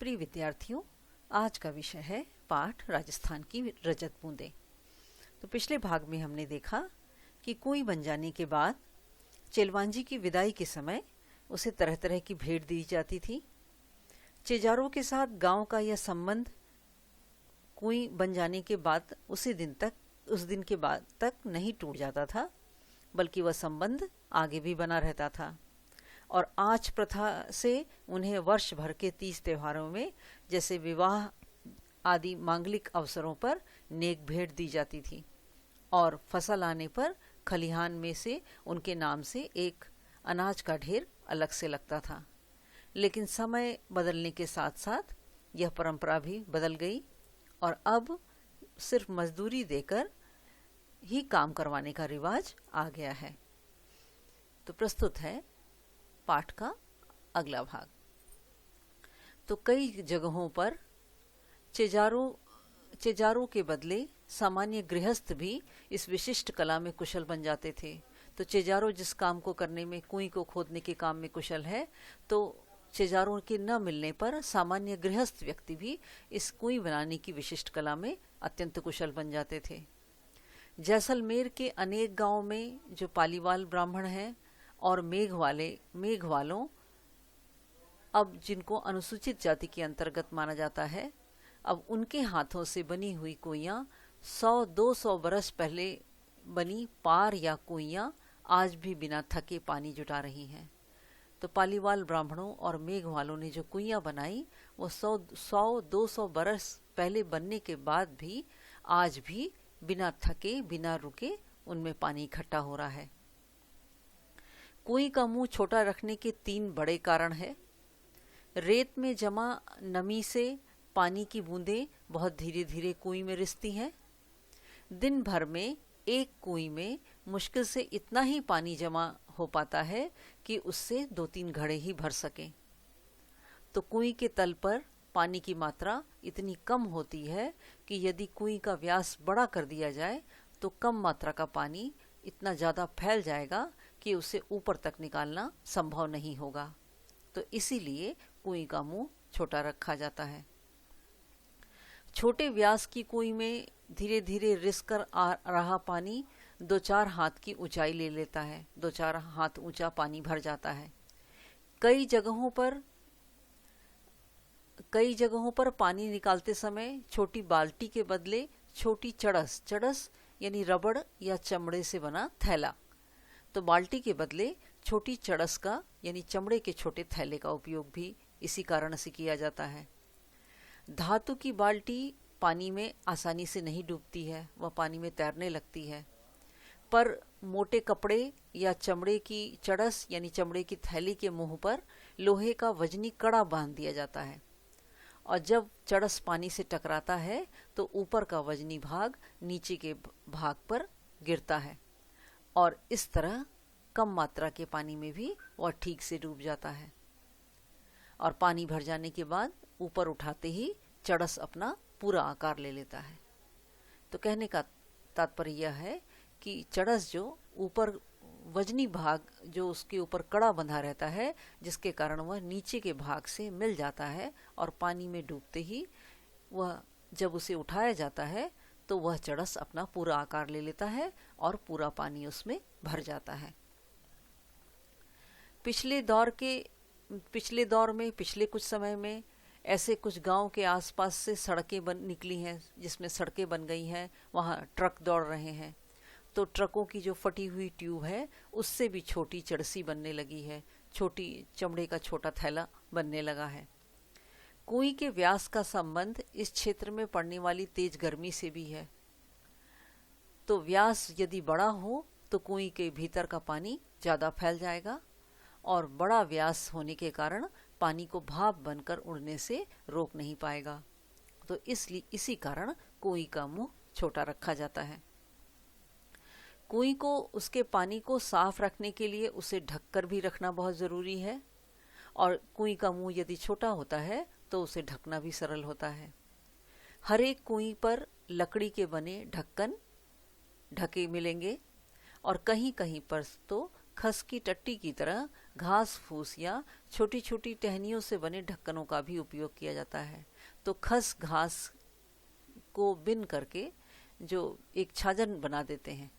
प्रिय विद्यार्थियों, आज का विषय है पाठ राजस्थान की रजत बूंदें। तो पिछले भाग में हमने देखा कि कुएं बन जाने के बाद चेलवांजी की विदाई के समय उसे तरह तरह की भेंट दी जाती थी। चेजारों के साथ गांव का यह संबंध कुएं बन जाने के बाद उस दिन के बाद तक नहीं टूट जाता था, बल्कि वह संबंध आगे भी बना रहता था। और आँच प्रथा से उन्हें वर्ष भर के 30 त्योहारों में, जैसे विवाह आदि मांगलिक अवसरों पर, नेक भेंट दी जाती थी और फसल आने पर खलिहान में से उनके नाम से एक अनाज का ढेर अलग से लगता था। लेकिन समय बदलने के साथ साथ यह परंपरा भी बदल गई और अब सिर्फ मजदूरी देकर ही काम करवाने का रिवाज आ गया है। तो प्रस्तुत है पाठ का अगला भाग। तो कई जगहों पर चेजारों के बदले सामान्य गृहस्थ भी इस विशिष्ट कला में कुशल बन जाते थे। तो चेजारो जिस काम को करने में, कुएं को खोदने के काम में कुशल है, तो चेजारों के न मिलने पर सामान्य गृहस्थ व्यक्ति भी इस कुएं बनाने की विशिष्ट कला में अत्यंत कुशल बन जाते थे। जैसलमेर के अनेक गांवों में जो पालीवाल ब्राह्मण हैं और मेघ वालों, अब जिनको अनुसूचित जाति के अंतर्गत माना जाता है, अब उनके हाथों से बनी हुई कुइयां 100-200 बरस पहले बनी पार या कुइयां आज भी बिना थके पानी जुटा रही हैं। तो पालीवाल ब्राह्मणों और मेघ वालों ने जो कुइयां बनाई वो 100-200 बरस पहले बनने के बाद भी आज भी बिना थके, बिना रुके उनमें पानी इकट्ठा हो रहा है। कुएं का मुंह छोटा रखने के 3 बड़े कारण हैं। रेत में जमा नमी से पानी की बूंदें बहुत धीरे धीरे कुएं में रिसती हैं। दिन भर में एक कुएं में मुश्किल से इतना ही पानी जमा हो पाता है कि उससे 2-3 घड़े ही भर सकें। तो कुएं के तल पर पानी की मात्रा इतनी कम होती है कि यदि कुएं का व्यास बड़ा कर दिया जाए तो कम मात्रा का पानी इतना ज़्यादा फैल जाएगा कि उसे ऊपर तक निकालना संभव नहीं होगा। तो इसीलिए कुएं का मुंह छोटा रखा जाता है। छोटे व्यास की कुएं में धीरे धीरे रिस कर आ रहा पानी 2-4 हाथ की ऊंचाई ले लेता है। 2-4 हाथ ऊंचा पानी भर जाता है। कई जगहों पर पानी निकालते समय छोटी बाल्टी के बदले छोटी चड़स यानी रबड़ या चमड़े से बना थैला, तो बाल्टी के बदले छोटी चड़स का यानी चमड़े के छोटे थैले का उपयोग भी इसी कारण से किया जाता है। धातु की बाल्टी पानी में आसानी से नहीं डूबती है, वह पानी में तैरने लगती है। पर मोटे कपड़े या चमड़े की चड़स यानी चमड़े की थैली के मुंह पर लोहे का वजनी कड़ा बांध दिया जाता है और जब चड़स पानी से टकराता है तो ऊपर का वजनी भाग नीचे के भाग पर गिरता है और इस तरह कम मात्रा के पानी में भी वह ठीक से डूब जाता है। और पानी भर जाने के बाद ऊपर उठाते ही चड़स अपना पूरा आकार ले लेता है। तो कहने का तात्पर्य यह है कि चड़स जो ऊपर वजनी भाग जो उसके ऊपर कड़ा बंधा रहता है, जिसके कारण वह नीचे के भाग से मिल जाता है और पानी में डूबते ही वह जब उसे उठाया जाता है तो वह चड़स अपना पूरा आकार ले लेता है और पूरा पानी उसमें भर जाता है। पिछले कुछ समय में ऐसे कुछ गांव के आसपास से सड़कें निकली हैं, जिसमें सड़कें बन गई हैं, वहाँ ट्रक दौड़ रहे हैं। तो ट्रकों की जो फटी हुई ट्यूब है उससे भी छोटी चड़सी बनने लगी है, छोटी चमड़े का छोटा थैला बनने लगा है। कुएं के व्यास का संबंध इस क्षेत्र में पड़ने वाली तेज गर्मी से भी है। तो व्यास यदि बड़ा हो तो कुएं के भीतर का पानी ज़्यादा फैल जाएगा और बड़ा व्यास होने के कारण पानी को भाप बनकर उड़ने से रोक नहीं पाएगा। तो इसी कारण कुएं का मुंह छोटा रखा जाता है। कुएं को उसके पानी को साफ रखने के लिए उसे ढककर भी रखना बहुत ज़रूरी है और कुएं का मुंह यदि छोटा होता है तो उसे ढकना भी सरल होता है। हर एक कुएं पर लकड़ी के बने ढक्कन ढके मिलेंगे और कहीं कहीं पर तो खस की टट्टी की तरह घास फूस या छोटी छोटी टहनियों से बने ढक्कनों का भी उपयोग किया जाता है। तो खस घास को बिन करके जो एक छाजन बना देते हैं,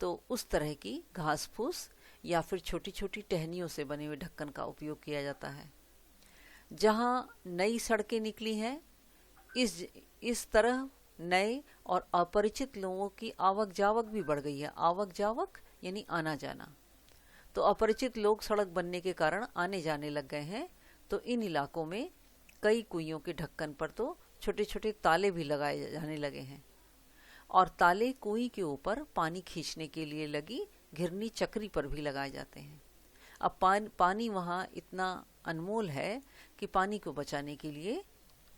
तो उस तरह की घास फूस या फिर छोटी छोटी टहनियों से बने हुए ढक्कन का उपयोग किया जाता है। जहाँ नई सड़कें निकली हैं, इस तरह नए और अपरिचित लोगों की आवक जावक भी बढ़ गई है। आवक जावक यानी आना जाना। तो अपरिचित लोग सड़क बनने के कारण आने जाने लग गए हैं। तो इन इलाकों में कई कुइयों के ढक्कन पर तो छोटे छोटे ताले भी लगाए जाने लगे हैं, और ताले कुई के ऊपर पानी खींचने के लिए लगी घिरनी चक्री पर भी लगाए जाते हैं। अब पानी वहाँ इतना अनमोल है कि पानी को बचाने के लिए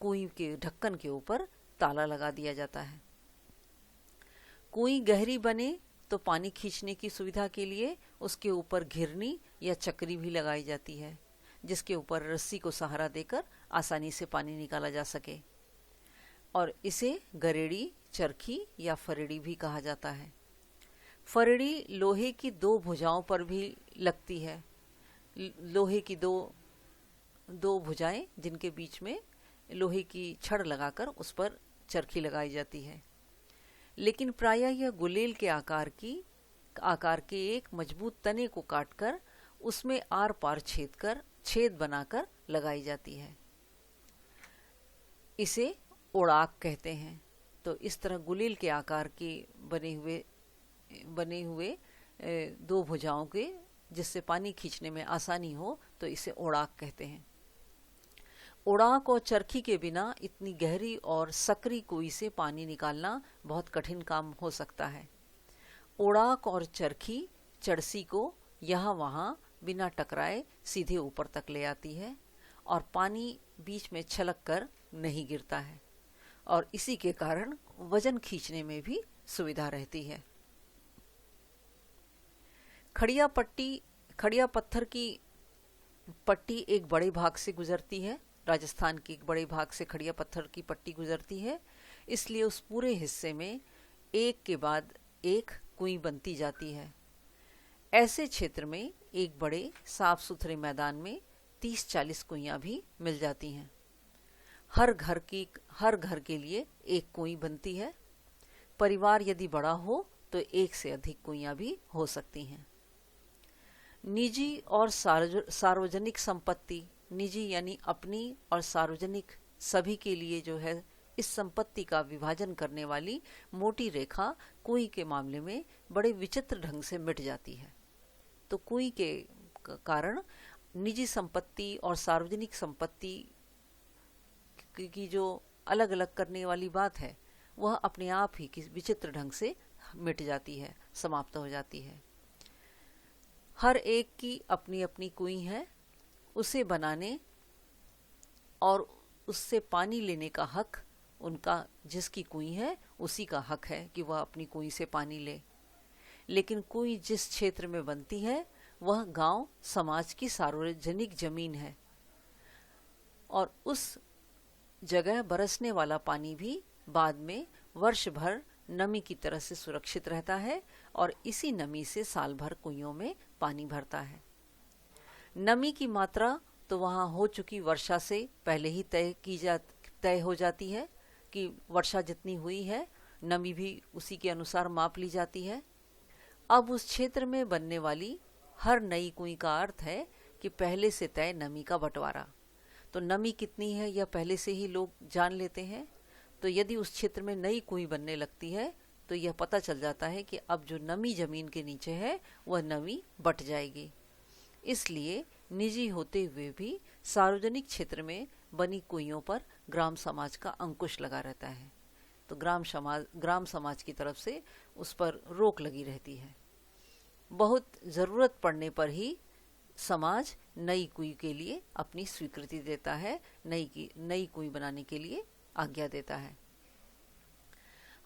कुई के ढक्कन के ऊपर ताला लगा दिया जाता है। कुई गहरी बने तो पानी खींचने की सुविधा के लिए उसके ऊपर घिरनी या चक्री भी लगाई जाती है, जिसके ऊपर रस्सी को सहारा देकर आसानी से पानी निकाला जा सके, और इसे गरेड़ी, चरखी या फरेड़ी भी कहा जाता है। फरेड़ी लोहे की दो भुजाओं पर भी लगती है। लोहे की दो भुजाएं जिनके बीच में लोहे की छड़ लगाकर उस पर चरखी लगाई जाती है। लेकिन प्रायः यह गुलेल के आकार के एक मजबूत तने को काटकर उसमें आर पार छेद बनाकर लगाई जाती है। इसे ओड़ाक कहते हैं। तो इस तरह गुलेल के आकार के बने हुए दो भुजाओं के, जिससे पानी खींचने में आसानी हो, तो इसे ओड़ाक कहते हैं। ओड़ाक और चरखी के बिना इतनी गहरी और सकरी कुई से पानी निकालना बहुत कठिन काम हो सकता है। ओड़ाक और चरखी चड़सी को यहाँ वहाँ बिना टकराए सीधे ऊपर तक ले आती है, और पानी बीच में छलक कर नहीं गिरता है, और इसी के कारण वजन खींचने में भी सुविधा रहती है। खड़िया पत्थर की पट्टी एक बड़े भाग से गुजरती है। राजस्थान के एक बड़े भाग से खड़िया पत्थर की पट्टी गुजरती है, इसलिए उस पूरे हिस्से में एक के बाद एक कुई बनती जाती है। ऐसे क्षेत्र में एक बड़े साफ सुथरे मैदान में 30-40 कुइयां भी मिल जाती हैं। हर घर के लिए एक कुई बनती है। परिवार यदि बड़ा हो तो एक से अधिक कुइयां भी हो सकती हैं। निजी और सार्वजनिक संपत्ति, निजी यानी अपनी और सार्वजनिक सभी के लिए जो है, इस संपत्ति का विभाजन करने वाली मोटी रेखा कुई के मामले में बड़े विचित्र ढंग से मिट जाती है। तो कुई के कारण निजी संपत्ति और सार्वजनिक संपत्ति की जो अलग अलग करने वाली बात है, वह अपने आप ही किस विचित्र ढंग से मिट जाती है, समाप्त हो जाती है। हर एक की अपनी अपनी कुई है। उसे बनाने और उससे पानी लेने का हक उनका, जिसकी कुई है उसी का हक है कि वह अपनी कुई से पानी ले। लेकिन कुई जिस क्षेत्र में बनती है वह गांव समाज की सार्वजनिक जमीन है, और उस जगह बरसने वाला पानी भी बाद में वर्ष भर नमी की तरह से सुरक्षित रहता है, और इसी नमी से साल भर कुइयों में पानी भरता है। नमी की मात्रा तो वहाँ हो चुकी वर्षा से पहले ही तय हो जाती है कि वर्षा जितनी हुई है, नमी भी उसी के अनुसार माप ली जाती है। अब उस क्षेत्र में बनने वाली हर नई कुई का अर्थ है कि पहले से तय नमी का बंटवारा। तो नमी कितनी है यह पहले से ही लोग जान लेते हैं। तो यदि उस क्षेत्र में नई कुई बनने लगती है तो यह पता चल जाता है कि अब जो नमी जमीन के नीचे है वह नमी बट जाएगी। इसलिए निजी होते हुए भी सार्वजनिक क्षेत्र में बनी कुइयों पर ग्राम समाज का अंकुश लगा रहता है। तो ग्राम समाज की तरफ से उस पर रोक लगी रहती है। बहुत ज़रूरत पड़ने पर ही समाज नई कुई के लिए अपनी स्वीकृति देता है, नई कुई बनाने के लिए आज्ञा देता है।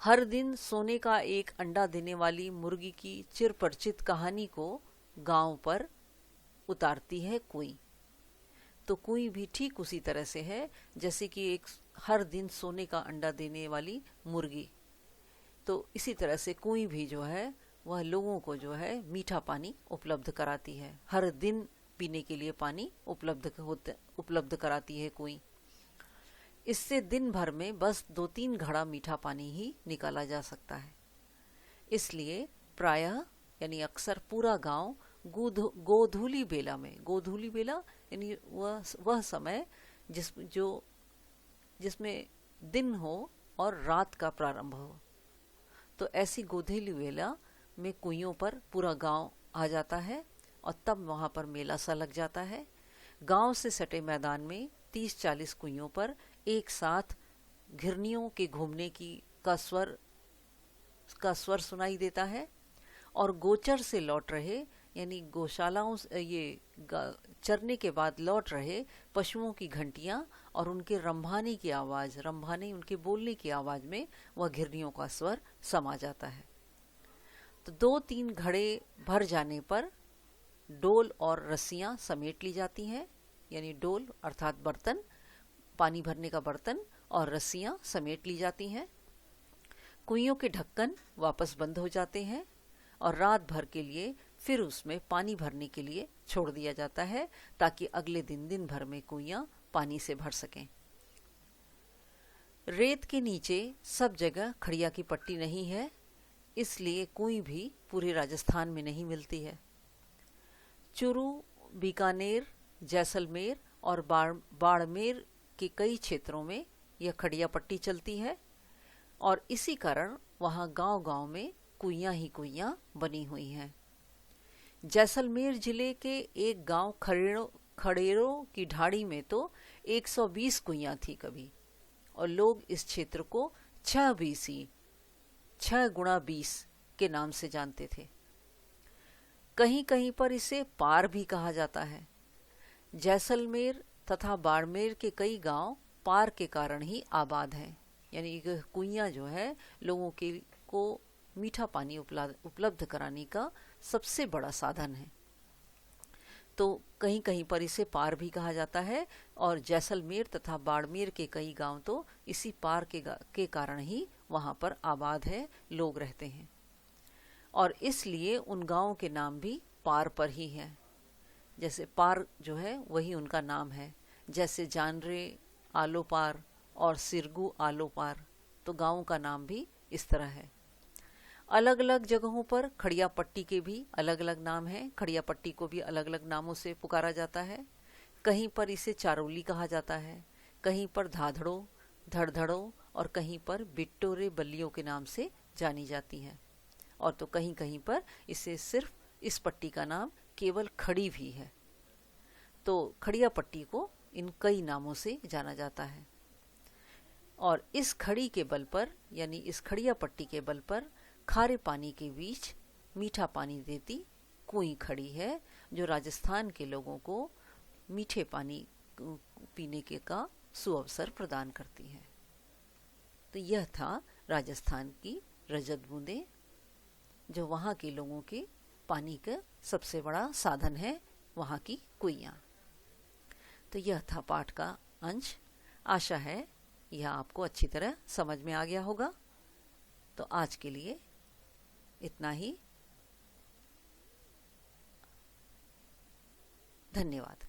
हर दिन सोने का एक अंडा देने वाली मुर्गी की चिरपरिचित कहानी को गांव पर उतारती है कुई। तो कुई भी ठीक उसी तरह से है जैसे कि एक हर दिन सोने का अंडा देने वाली मुर्गी। तो इसी तरह से कुई भी जो है वह लोगों को जो है मीठा पानी उपलब्ध कराती है। हर दिन पीने के लिए पानी उपलब्ध कराती है कुएं। इससे दिन भर में बस 2-3 घड़ा मीठा पानी ही निकाला जा सकता है। इसलिए प्रायः यानी अक्सर पूरा गांव गोधूली बेला में, गोधूली बेला यानी वह समय जिसमें दिन हो और रात का प्रारंभ हो, तो ऐसी गोधूली बेला में कुइयों पर पूरा गांव आ जाता है और तब वहां पर मेला सा लग जाता है। गांव से सटे मैदान में 30-40 कुइयों पर एक साथ घिरनियों के घूमने का स्वर सुनाई देता है और गोचर से लौट रहे यानी गौशालाओं ये चरने के बाद लौट रहे पशुओं की घंटियां और उनके रंभाने की आवाज, रंभाने उनके बोलने की आवाज में वह घिरनियों का स्वर समा जाता है। तो 2-3 घड़े भर जाने पर डोल और रस्सियां समेट ली जाती हैं, यानी डोल अर्थात बर्तन, पानी भरने का बर्तन, और रस्सियां समेट ली जाती हैं। कुइयों के ढक्कन वापस बंद हो जाते हैं और रात भर के लिए फिर उसमें पानी भरने के लिए छोड़ दिया जाता है ताकि अगले दिन भर में कुइयां पानी से भर सकें। रेत के नीचे सब जगह खड़िया की पट्टी नहीं है, इसलिए कुएं भी पूरे राजस्थान में नहीं मिलती है। चूरू, बीकानेर, जैसलमेर और बाड़मेर के कई क्षेत्रों में यह खड़िया पट्टी चलती है और इसी कारण वहां गांव-गांव में कुइयां ही कुइयां बनी हुई हैं। जैसलमेर जिले के एक गांव खड़ेरो की ढाड़ी में तो 120 कुइयां थी कभी, और लोग इस क्षेत्र को 6x20 के नाम से जानते थे। कहीं कहीं पर इसे पार भी कहा जाता है। जैसलमेर तथा बाड़मेर के कई गांव पार के कारण ही आबाद हैं, यानी कुइयां जो है लोगों को मीठा पानी उपलब्ध कराने का सबसे बड़ा साधन है। तो कहीं कहीं पर इसे पार भी कहा जाता है और जैसलमेर तथा बाड़मेर के कई गांव तो इसी पार के कारण ही वहां पर आबाद है, लोग रहते हैं, और इसलिए उन गांवों के नाम भी पार पर ही हैं। जैसे पार जो है वही उनका नाम है, जैसे जानरे आलो पार और सिरगू आलो पार, तो गांवों का नाम भी इस तरह है। अलग अलग जगहों पर खड़िया पट्टी के भी अलग अलग नाम हैं। खड़िया पट्टी को भी अलग अलग नामों से पुकारा जाता है। कहीं पर इसे चारोली कहा जाता है, कहीं पर धाधड़ो, धड़धड़ो और कहीं पर बिट्टोरे बल्लियों के नाम से जानी जाती है, और तो कहीं कहीं पर इसे सिर्फ इस पट्टी का नाम केवल खड़ी भी है। तो खड़िया पट्टी को इन कई नामों से जाना जाता है और इस खड़ी के बल पर यानी इस खड़िया पट्टी के बल पर खारे पानी के बीच मीठा पानी देती कुएं खड़ी है, जो राजस्थान के लोगों को मीठे पानी पीने के का सुअवसर प्रदान करती है। तो यह था राजस्थान की रजत बूंदें, जो वहाँ के लोगों के पानी का सबसे बड़ा साधन है, वहाँ की कुइयां। तो यह था पाठ का अंश। आशा है यह आपको अच्छी तरह समझ में आ गया होगा। तो आज के लिए इतना ही। धन्यवाद।